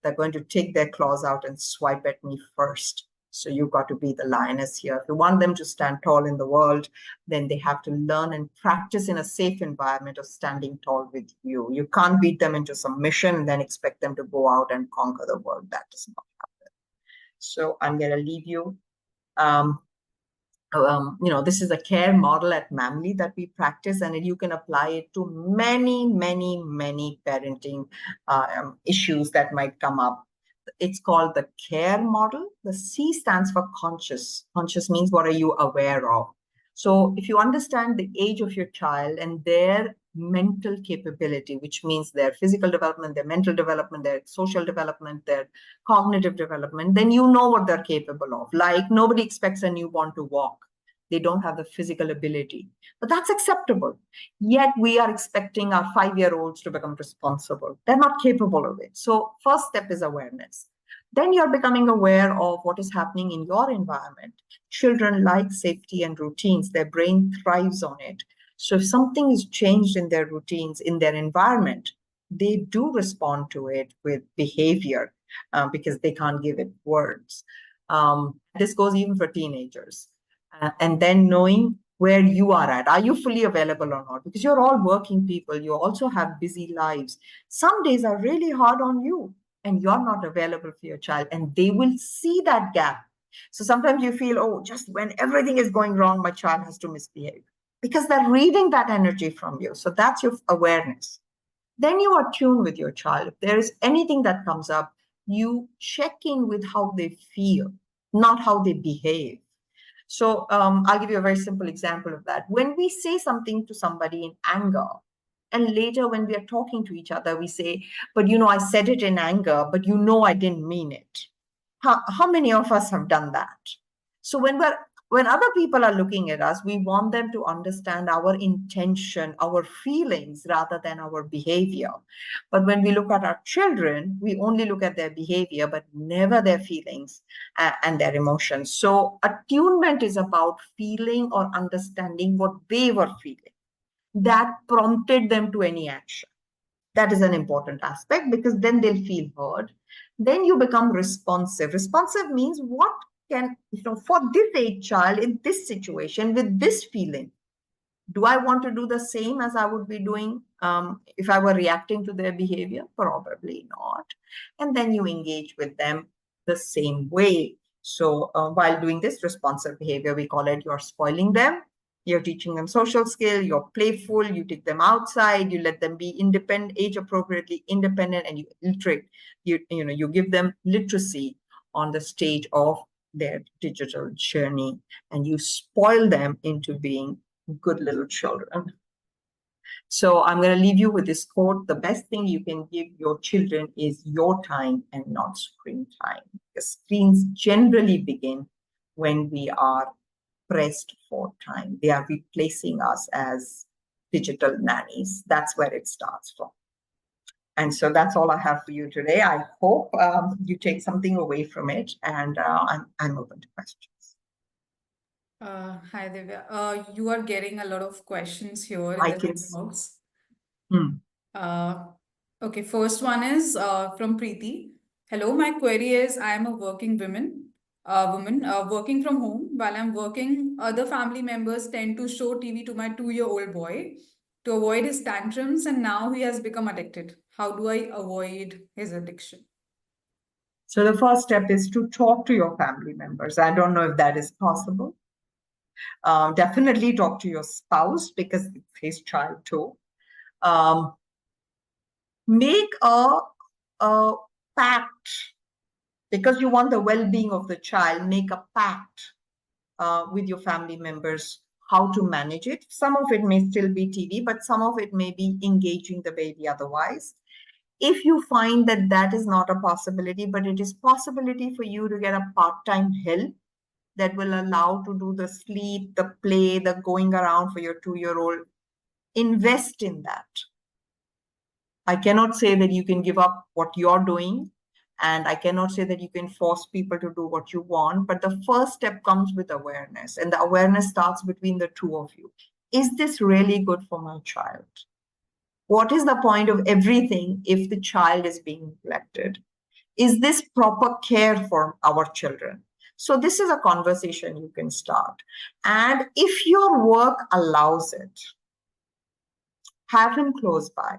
they're going to take their claws out and swipe at me first. So you've got to be the lioness here. If you want them to stand tall in the world, then they have to learn and practice in a safe environment of standing tall with you. You can't beat them into submission and then expect them to go out and conquer the world. That does not happen. So I'm going to leave you. This is a care model at Mamily that we practice, and you can apply it to many, many, many parenting issues that might come up. It's called the care model. The C stands for conscious. Conscious means what are you aware of? So if you understand the age of your child and their mental capability, which means their physical development, their mental development, their social development, their cognitive development, then you know what they're capable of. Like nobody expects a newborn to walk. They don't have the physical ability, but that's acceptable. Yet we are expecting our 5-year-olds to become responsible. They're not capable of it. So first step is awareness. Then you're becoming aware of what is happening in your environment. Children like safety and routines. Their brain thrives on it. So if something is changed in their routines, in their environment, they do respond to it with behavior because they can't give it words. This goes even for teenagers. And then knowing where you are at. Are you fully available or not? Because you're all working people. You also have busy lives. Some days are really hard on you and you're not available for your child, and they will see that gap. So sometimes you feel, oh, just when everything is going wrong, my child has to misbehave because they're reading that energy from you. So that's your awareness. Then you are tuned with your child. If there is anything that comes up, you check in with how they feel, not how they behave. So I'll give you a very simple example of that. When we say something to somebody in anger, and later when we are talking to each other, we say, but I said it in anger, but I didn't mean it. How many of us have done that? So when other people are looking at us, we want them to understand our intention, our feelings, rather than our behavior. But when we look at our children, we only look at their behavior, but never their feelings and their emotions. So attunement is about feeling or understanding what they were feeling that prompted them to any action. That is an important aspect because then they'll feel heard. Then you become responsive. Responsive means what can, for this age child in this situation with this feeling, do I want to do the same as I would be doing if I were reacting to their behavior? Probably not. And then you engage with them the same way. So while doing this responsive behavior, we call it you're spoiling them. You're teaching them social skill, you're playful, you take them outside, you let them be independent, age appropriately independent, and you literate, you give them literacy on the stage of their digital journey, and you spoil them into being good little children. So I'm going to leave you with this quote. The best thing you can give your children is your time and not screen time. The screens generally begin when we are pressed for time. They are replacing us as digital nannies. That's where it starts from. And so that's all I have for you today. I hope you take something away from it, and I'm open to questions.
Hi, Divya. You are getting a lot of questions here in
I
the
can.
chat box.
Hmm.
Okay, first one is from Preeti. Hello, my query is I am a woman working from home. While I'm working, other family members tend to show TV to my 2-year-old boy to avoid his tantrums, and now he has become addicted. How do I avoid his addiction?
So the first step is to talk to your family members. I don't know if that is possible. Definitely talk to your spouse because it's his child too. Um, make a pact because you want the well-being of the child. Make a pact with your family members how to manage it. Some of it may still be TV, but some of it may be engaging the baby otherwise. If you find that that is not a possibility, but it is possibility for you to get a part-time help that will allow to do the sleep, the play, the going around for your 2-year-old, invest in that. I cannot say that you can give up what you're doing, and I cannot say that you can force people to do what you want, but the first step comes with awareness, and the awareness starts between the two of you. Is this really good for my child? What is the point of everything if the child is being neglected? Is this proper care for our children? So this is a conversation you can start. And if your work allows it, have him close by.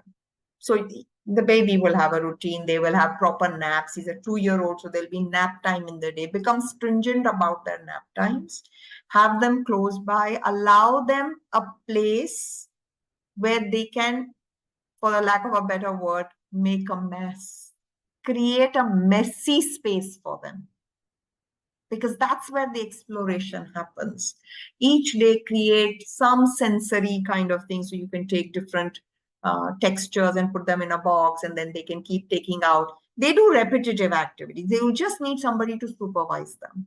So the baby will have a routine. They will have proper naps. He's a 2-year-old, so there'll be nap time in the day. Become stringent about their nap times. Have them close by. Allow them a place where they can, for the lack of a better word, make a mess. Create a messy space for them. Because that's where the exploration happens. Each day create some sensory kind of thing, so you can take different textures and put them in a box, and then they can keep taking out. They do repetitive activities. They will just need somebody to supervise them.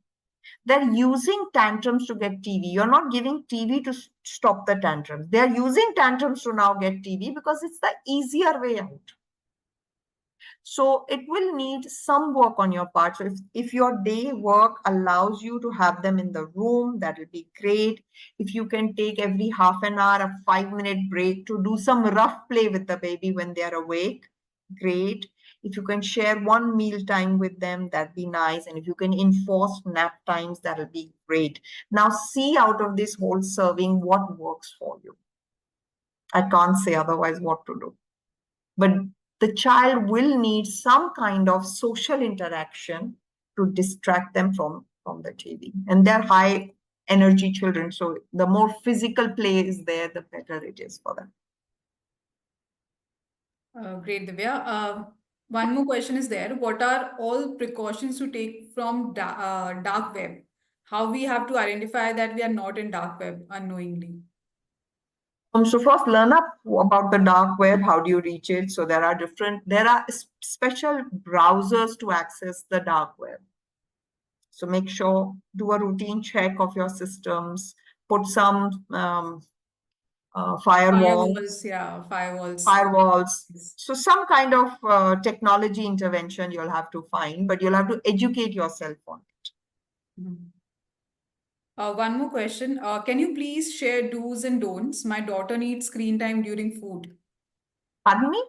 They're using tantrums to get TV. You're not giving TV to stop the tantrums. They're using tantrums to now get TV because it's the easier way out. So it will need some work on your part. So if your day work allows you to have them in the room, that will be great. If you can take every half an hour, a 5-minute break to do some rough play with the baby when they're awake, great. If you can share one meal time with them, that'd be nice. And if you can enforce nap times, that'll be great. Now see out of this whole serving what works for you. I can't say otherwise what to do. But the child will need some kind of social interaction to distract them from the TV. And they're high energy children. So the more physical play is there, the better it is for them.
Great, Divya. One more question is there. What are all precautions to take from dark web? How we have to identify that we are not in dark web unknowingly?
So first learn up about the dark web. How do you reach it? So there are special browsers to access the dark web. So make sure, do a routine check of your systems, put some firewalls.
Yeah, firewalls.
Firewalls. So some kind of technology intervention you'll have to find, but you'll have to educate yourself on it.
Mhm. One more question. Can you please share do's and don'ts? My daughter needs screen time during food.
Pardon me?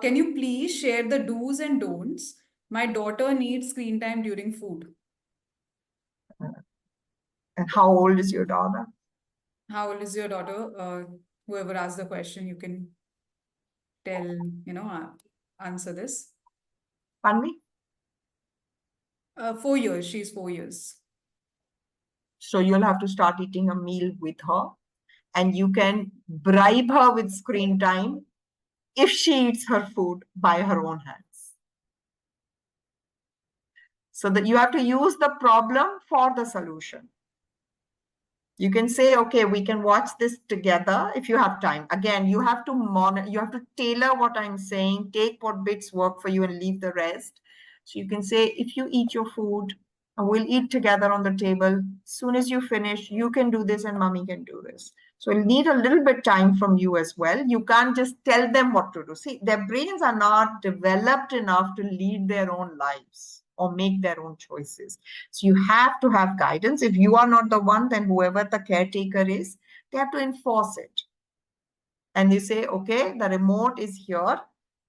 Can you please share the do's and don'ts? My daughter needs screen time during food.
And how old is your daughter?
How old is your daughter? Whoever asked the question, you can tell, answer this.
Pardon me?
4 years. She's 4 years.
So you'll have to start eating a meal with her, and you can bribe her with screen time if she eats her food by her own hands. So that you have to use the problem for the solution. You can say, okay, we can watch this together if you have time. Again, you have to monitor, you have to tailor what I'm saying, take what bits work for you and leave the rest. So you can say, if you eat your food, we'll eat together on the table. As soon as you finish, you can do this and mommy can do this. So it'll need a little bit time from you as well. You can't just tell them what to do. See, their brains are not developed enough to lead their own lives or make their own choices. So you have to have guidance. If you are not the one, then whoever the caretaker is, they have to enforce it. And they say, okay, the remote is here.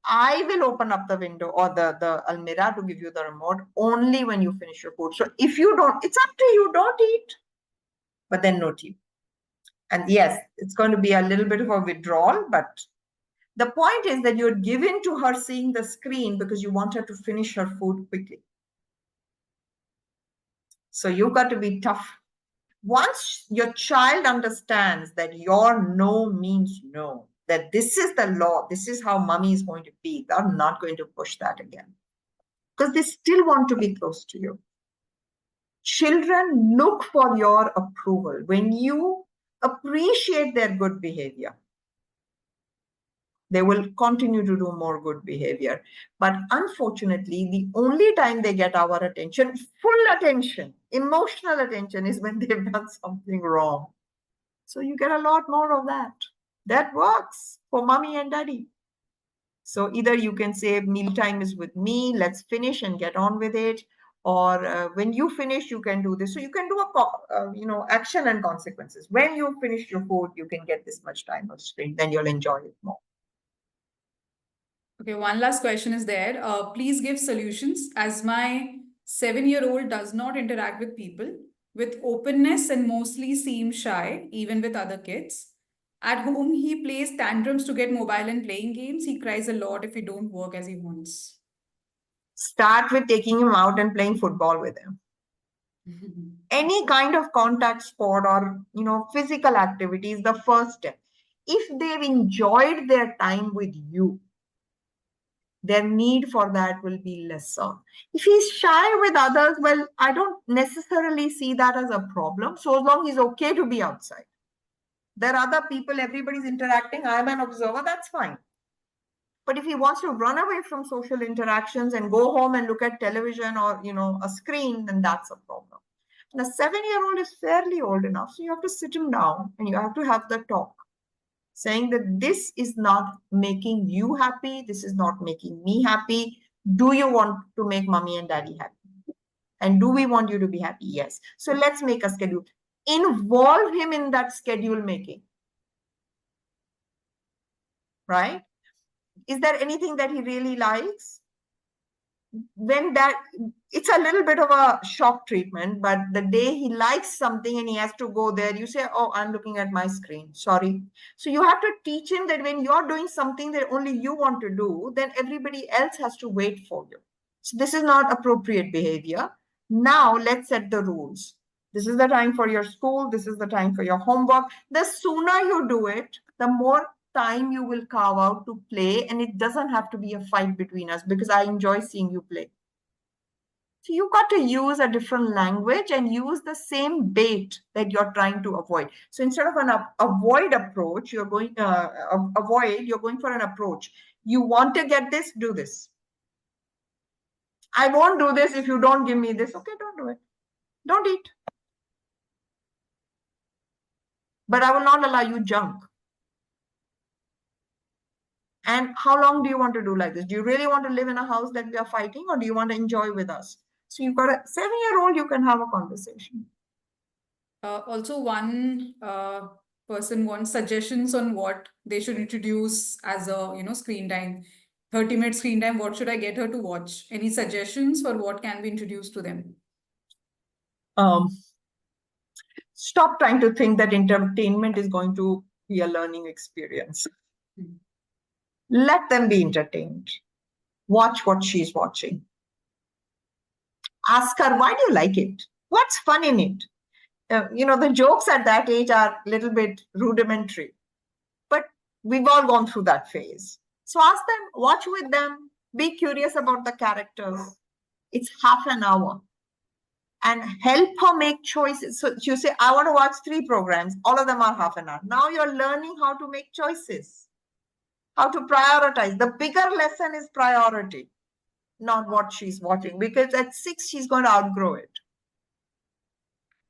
I will open up the window or the almirah to give you the remote only when you finish your food. So if you don't, it's up to you, don't eat, but then no TV. And yes, it's going to be a little bit of a withdrawal, but the point is that you're given to her seeing the screen because you want her to finish her food quickly. So you've got to be tough. Once your child understands that your no means no, that this is the law, this is how mommy is going to be, they're not going to push that again. Because they still want to be close to you. Children look for your approval. When you appreciate their good behavior, they will continue to do more good behavior. But unfortunately, the only time they get our attention, full attention, emotional attention, is when they've done something wrong. So you get a lot more of that. That works for mommy and daddy. So either you can say mealtime is with me, let's finish and get on with it. Or when you finish, you can do this. So you can do a action and consequences. When you finish your food, you can get this much time of screen, then you'll enjoy it more.
Okay, one last question is there. Please give solutions as my 7-year-old does not interact with people with openness and mostly seems shy, even with other kids. At home, he plays tantrums to get mobile and playing games. He cries a lot if we don't work as he wants.
Start with taking him out and playing football with him. Any kind of contact sport or physical activity is the first step. If they've enjoyed their time with you, their need for that will be lesser. If he's shy with others, well, I don't necessarily see that as a problem, so long he's okay to be outside. There are other people, everybody's interacting, I'm an observer, that's fine. But if he wants to run away from social interactions and go home and look at television or a screen, then that's a problem. And a 7-year-old is fairly old enough, so you have to sit him down and you have to have the talk, saying that this is not making you happy, this is not making me happy. Do you want to make mommy and daddy happy? And do we want you to be happy? Yes. So let's make a schedule. Involve him in that schedule making. Right? Is there anything that he really likes? When that, it's a little bit of a shock treatment, but the day he likes something and he has to go there, you say, oh, I'm looking at my screen, sorry. So you have to teach him that when you're doing something that only you want to do, then everybody else has to wait for you. So this is not appropriate behavior. Now let's set the rules. This is the time for your school, this is the time for your homework. The sooner you do it, the more time you will carve out to play, and it doesn't have to be a fight between us because I enjoy seeing you play. So you've got to use a different language and use the same bait that you're trying to avoid. So instead of an avoid approach, you're going you're going for an approach. You want to get this, do this. I won't do this if you don't give me this. Okay, don't do it. Don't eat. But I will not allow you junk. And how long do you want to do like this? Do you really want to live in a house that we are fighting, or do you want to enjoy with us? So you've got a 7-year-old, you can have a conversation.
Also, one person wants suggestions on what they should introduce as a screen time. 30-minute screen time. What should I get her to watch? Any suggestions for what can be introduced to them?
Stop trying to think that entertainment is going to be a learning experience. Let them be entertained. Watch what she's watching. Ask her, why do you like it? What's fun in it? The jokes at that age are a little bit rudimentary, but we've all gone through that phase. So ask them, watch with them, be curious about the characters. It's half an hour. And help her make choices. So you say, I want to watch 3 programs. All of them are half an hour. Now you're learning how to make choices, how to prioritize. The bigger lesson is priority, not what she's watching. Because at 6, she's going to outgrow it.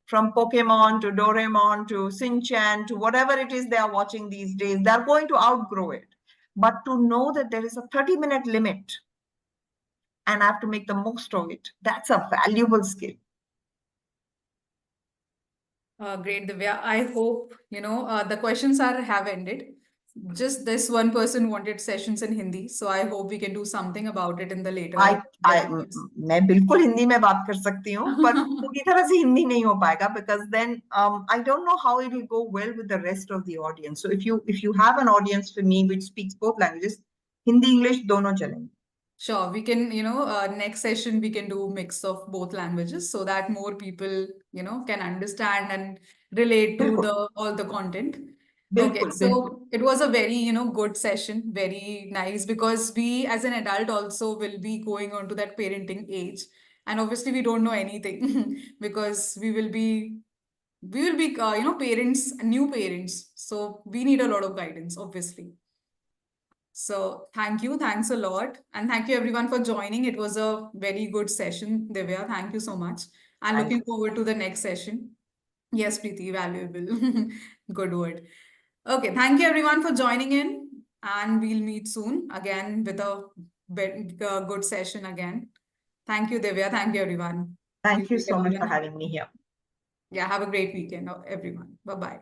From Pokemon to Doraemon to Shin-Chan to whatever it is they are watching these days, they're going to outgrow it. But to know that there is a 30-minute limit and I have to make the most of it, that's a valuable skill.
Great, Divya. I hope the questions have ended. just this one person wanted sessions in Hindi, so I hope we can do something about it in the
I
later
I
recordings.
मैं बिल्कुल हिंदी में बात कर सकती हूँ, पर पूरी तरह से हिंदी नहीं हो पाएगा, because then I don't know how it will go well with the rest of the audience. So if you have an audience for me which speaks both languages, Hindi English दोनों चलेंगे.
Sure, we can, next session we can do mix of both languages so that more people, can understand and relate to
बिल्कुल
all the content. Okay,
बिल्कुल बिल्कुल
so it was a very, good session, very nice because we as an adult also will be going on to that parenting age. And obviously we don't know anything because we will be, parents, new parents. So we need a lot of guidance, obviously. So thank you. Thanks a lot. And thank you everyone for joining. It was a very good session, Divya. Thank you so much. And
thank
looking
you.
forward to the next session. Yes, Preeti, valuable. Good word. Okay, thank you everyone for joining in. And we'll meet soon again with a good session again. Thank you, Divya. Thank you, everyone. We'll
Thank you
meet
so much for
everyone.
having me here.
Yeah, have a great weekend, everyone. Bye bye.